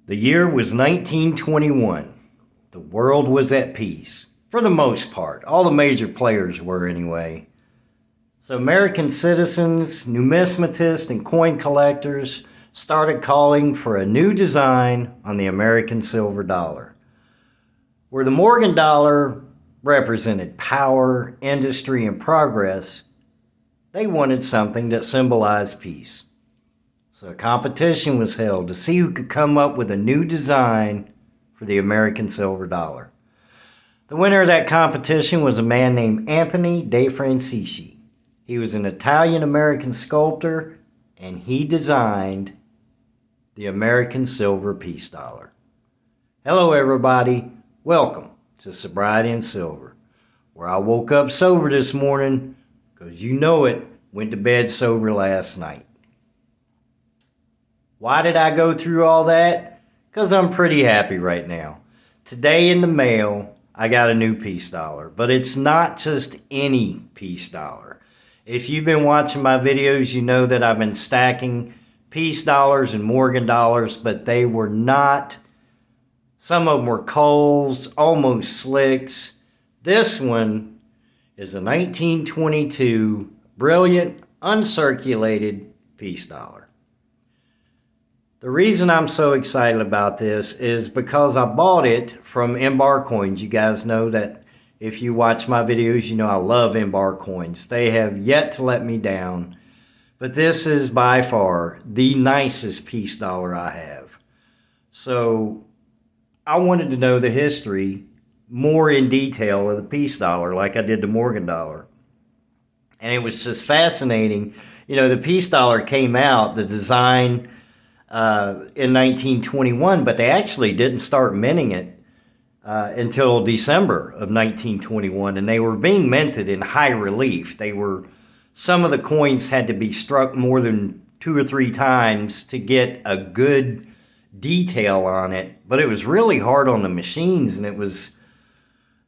The year was 1921. The world was at peace, for the most part. All the major players were anyway. So American citizens, numismatists, and coin collectors started calling for a new design on the American silver dollar. Where the Morgan dollar represented power, industry, and progress, they wanted something that symbolized peace. So a competition was held to see who could come up with a new design for the American silver dollar. The winner of that competition was a man named Anthony De Francisci. He was an Italian-American sculptor, and he designed the American silver peace dollar. Hello everybody, welcome to Sobriety and Silver, where I woke up sober this morning, because you know it, went to bed sober last night. Why did I go through all that? Because I'm pretty happy right now. Today in the mail, I got a new peace dollar, but it's not just any peace dollar. If you've been watching my videos, you know that I've been stacking peace dollars and Morgan dollars, but they were not. Some of them were Coles, almost slicks. This one is a 1922 brilliant, uncirculated peace dollar. The reason I'm so excited about this is because I bought it from M-Bar Coins. You guys know that if you watch my videos, you know I love M-Bar Coins. They have yet to let me down, but this is by far the nicest peace dollar I have. So I wanted to know the history more in detail of the peace dollar like I did the Morgan dollar. And it was just fascinating. You know, the peace dollar came out, the design in 1921, but they actually didn't start minting it until December of 1921, and they were being minted in high relief. Some of the coins had to be struck more than 2 or 3 times to get a good detail on it, but it was really hard on the machines, and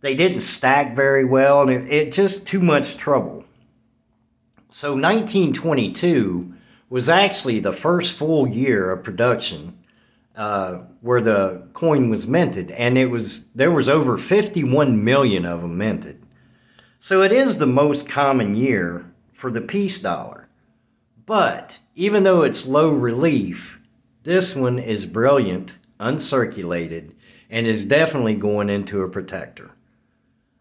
they didn't stack very well, and it just too much trouble. So 1922 was actually the first full year of production where the coin was minted, and there was over 51 million of them minted. So it is the most common year for the peace dollar. But even though it's low relief, this one is brilliant, uncirculated, and is definitely going into a protector.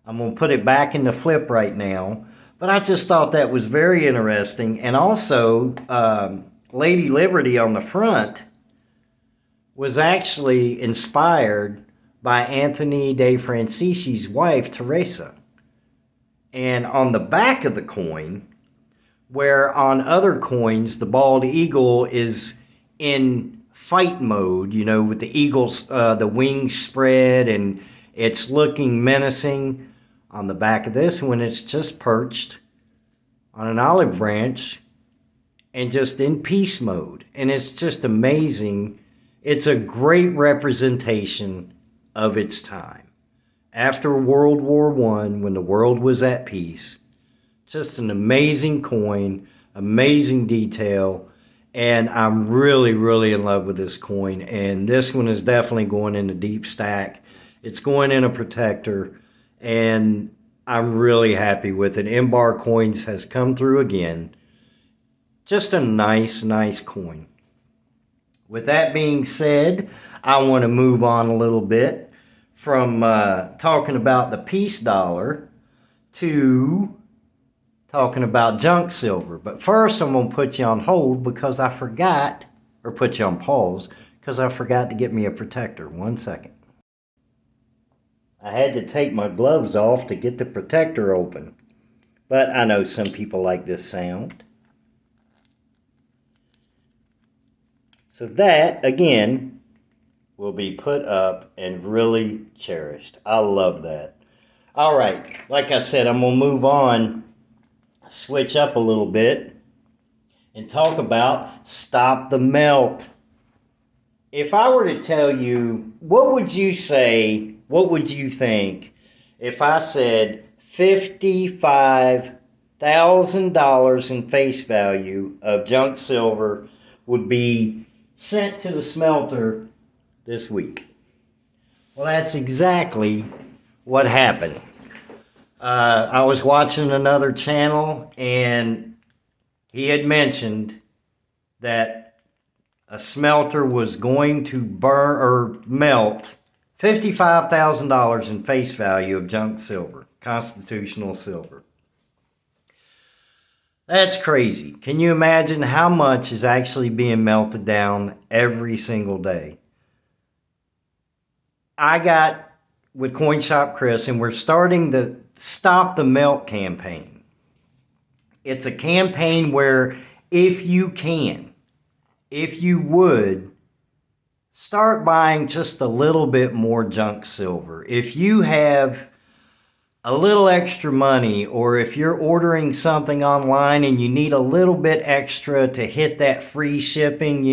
I'm going to put it back in the flip right now. But I just thought that was very interesting. And also, Lady Liberty on the front was actually inspired by Anthony De Francisci's wife, Teresa. And on the back of the coin, where on other coins, the bald eagle is in fight mode, you know, with the eagle's, the wings spread and it's looking menacing. On the back of this one, it's just perched on an olive branch and just in peace mode. And it's just amazing. It's a great representation of its time. After World War I, when the world was at peace, just an amazing coin, amazing detail. And I'm really, really in love with this coin. And this one is definitely going in a deep stack. It's going in a protector. And I'm really happy with it. M-Bar Coins has come through again. Just a nice, nice coin. With that being said, I want to move on a little bit from talking about the peace dollar to talking about junk silver. But first, I'm going to put you on hold because I forgot, or put you on pause, because I forgot to get me a protector. 1 second. I had to take my gloves off to get the protector open, but I know some people like this sound. So that, again, will be put up and really cherished. I love that. All right, like I said, I'm going to move on, switch up a little bit, and talk about Stop the Melt. If I were to tell you, what would you say? What would you think if I said $55,000 in face value of junk silver would be sent to the smelter this week. Well, that's exactly what happened. I was watching another channel, and he had mentioned that a smelter was going to burn or melt $55,000 in face value of junk silver, constitutional silver. That's crazy. Can you imagine how much is actually being melted down every single day? I got with Coin Shop Chris, and we're starting the Stop the Melt campaign. It's a campaign where if you would, start buying just a little bit more junk silver. If you have a little extra money, or if you're ordering something online and you need a little bit extra to hit that free shipping,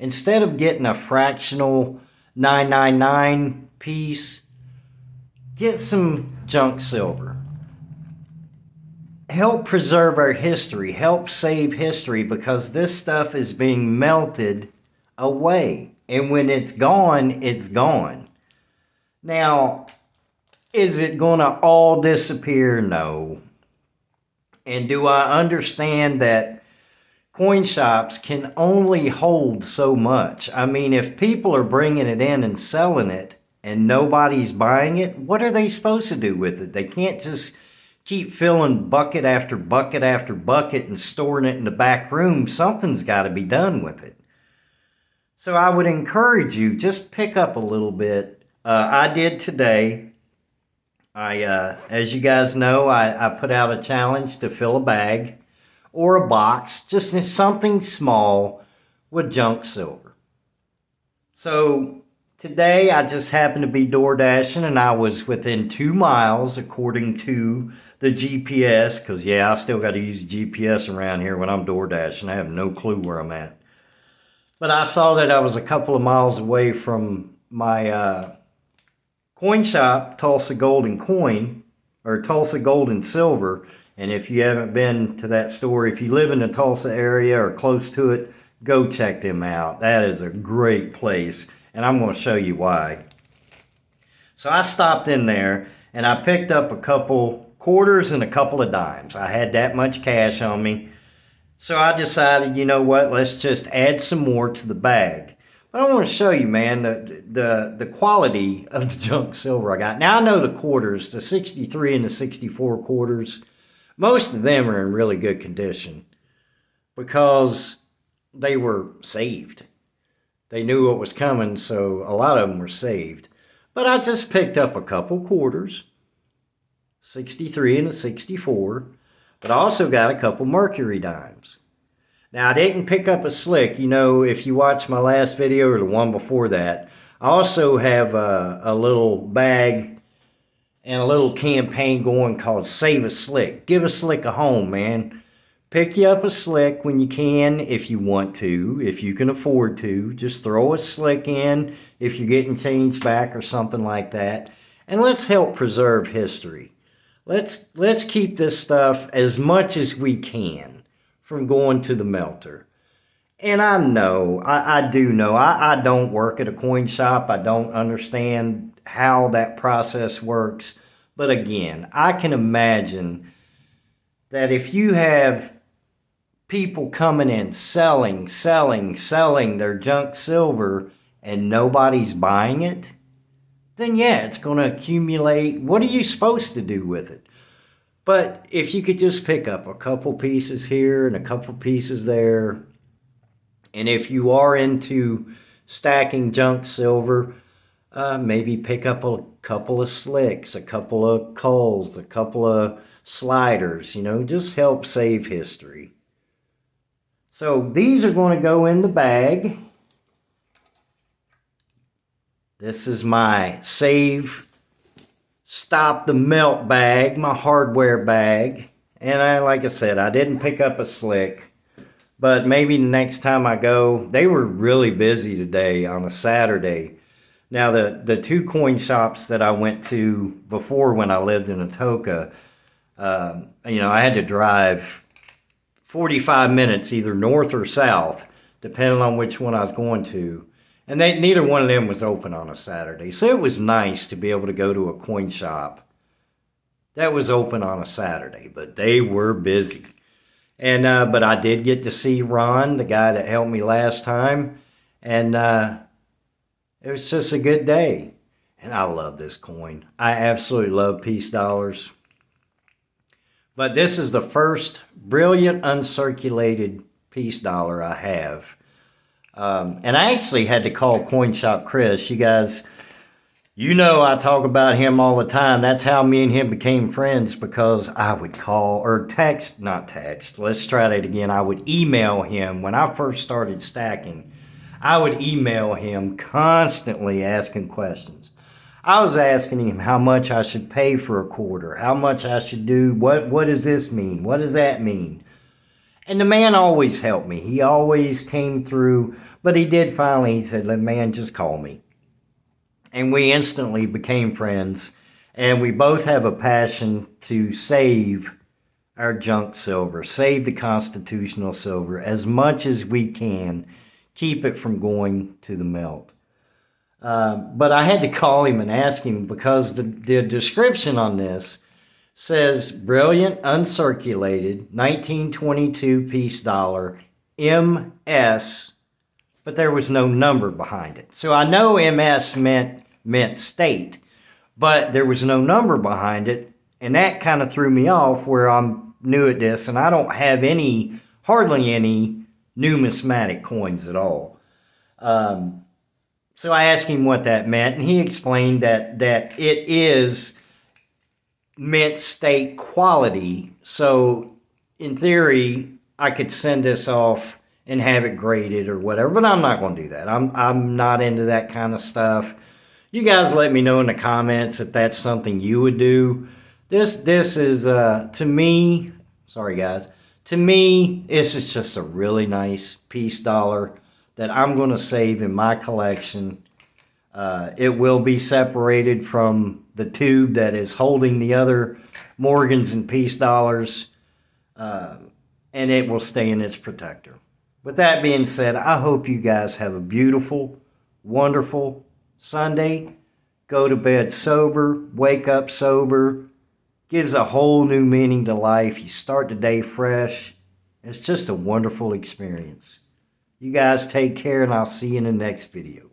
instead of getting a fractional $9.99 piece, get some junk silver. Help preserve our history. Help save history, because this stuff is being melted away. And when it's gone, it's gone. Now, is it going to all disappear? No. And do I understand that coin shops can only hold so much? I mean, if people are bringing it in and selling it and nobody's buying it, what are they supposed to do with it? They can't just keep filling bucket after bucket after bucket and storing it in the back room. Something's got to be done with it. So I would encourage you, just pick up a little bit. I did today. As you guys know, I put out a challenge to fill a bag or a box, just something small, with junk silver. So today I just happened to be door dashing, and I was within 2 miles according to the GPS, because I still got to use GPS around here when I'm door dashing. I have no clue where I'm at. But I saw that I was a couple of miles away from my coin shop, Tulsa Gold and Coin, or Tulsa Gold and Silver. And if you haven't been to that store, if you live in the Tulsa area or close to it, go check them out. That is a great place, and I'm going to show you why. So I stopped in there, and I picked up a couple quarters and a couple of dimes. I had that much cash on me. So I decided, you know what, let's just add some more to the bag. But I want to show you, man, the quality of the junk silver I got. Now, I know the quarters, the 63 and the 64 quarters, most of them are in really good condition because they were saved. They knew what was coming, so a lot of them were saved. But I just picked up a couple quarters, 63 and a 64, but I also got a couple mercury dimes. Now, I didn't pick up a slick. If you watch my last video or the one before that, I also have a little bag and a little campaign going called Save a Slick. Give a slick a home, man. Pick you up a slick when you can, if you want to, if you can afford to. Just throw a slick in if you're getting change back or something like that. And let's help preserve history. Let's keep this stuff as much as we can from going to the melter. And I know, I do know, I don't work at a coin shop. I don't understand how that process works. But again, I can imagine that if you have people coming in selling their junk silver and nobody's buying it, then it's going to accumulate. What are you supposed to do with it? But if you could just pick up a couple pieces here and a couple pieces there, and if you are into stacking junk silver, maybe pick up a couple of slicks, a couple of culls, a couple of sliders, just help save history. So these are going to go in the bag. This is my Stop the Melt bag, my hardware bag. And like I said, I didn't pick up a slick. But maybe the next time I go, they were really busy today on a Saturday. Now, the two coin shops that I went to before when I lived in Atoka, I had to drive 45 minutes either north or south, depending on which one I was going to. And neither one of them was open on a Saturday. So it was nice to be able to go to a coin shop that was open on a Saturday, but they were busy. And but I did get to see Ron, the guy that helped me last time, and it was just a good day. And I love this coin. I absolutely love peace dollars. But this is the first brilliant uncirculated peace dollar I have. And I actually had to call Coin Shop Chris. You guys, you know I talk about him all the time. That's how me and him became friends, because I would call or text, not text, let's try that again. I would email him when I first started stacking. I would email him constantly asking questions. I was asking him how much I should pay for a quarter, how much I should do, what does this mean, what does that mean? And the man always helped me. He always came through, but he did finally, he said, man, just call me. And we instantly became friends, and we both have a passion to save our junk silver, save the constitutional silver as much as we can, keep it from going to the melt. But I had to call him and ask him, because the description on this says brilliant uncirculated 1922 peace dollar MS, but there was no number behind it. So I know MS meant state, but there was no number behind it, and that kind of threw me off, where I'm new at this and I don't have hardly any numismatic coins at all. So I asked him what that meant, and he explained that it is mint state quality. So in theory, I could send this off and have it graded or whatever, but I'm not going to do that. I'm not into that kind of stuff. You guys let me know in the comments if that's something you would do. This is to me, sorry guys, to me this is just a really nice peace dollar that I'm going to save in my collection. It will be separated from the tube that is holding the other Morgans and peace dollars, and it will stay in its protector. With that being said, I hope you guys have a beautiful, wonderful Sunday. Go to bed sober, wake up sober. Gives a whole new meaning to life. You start the day fresh. It's just a wonderful experience. You guys take care, and I'll see you in the next video.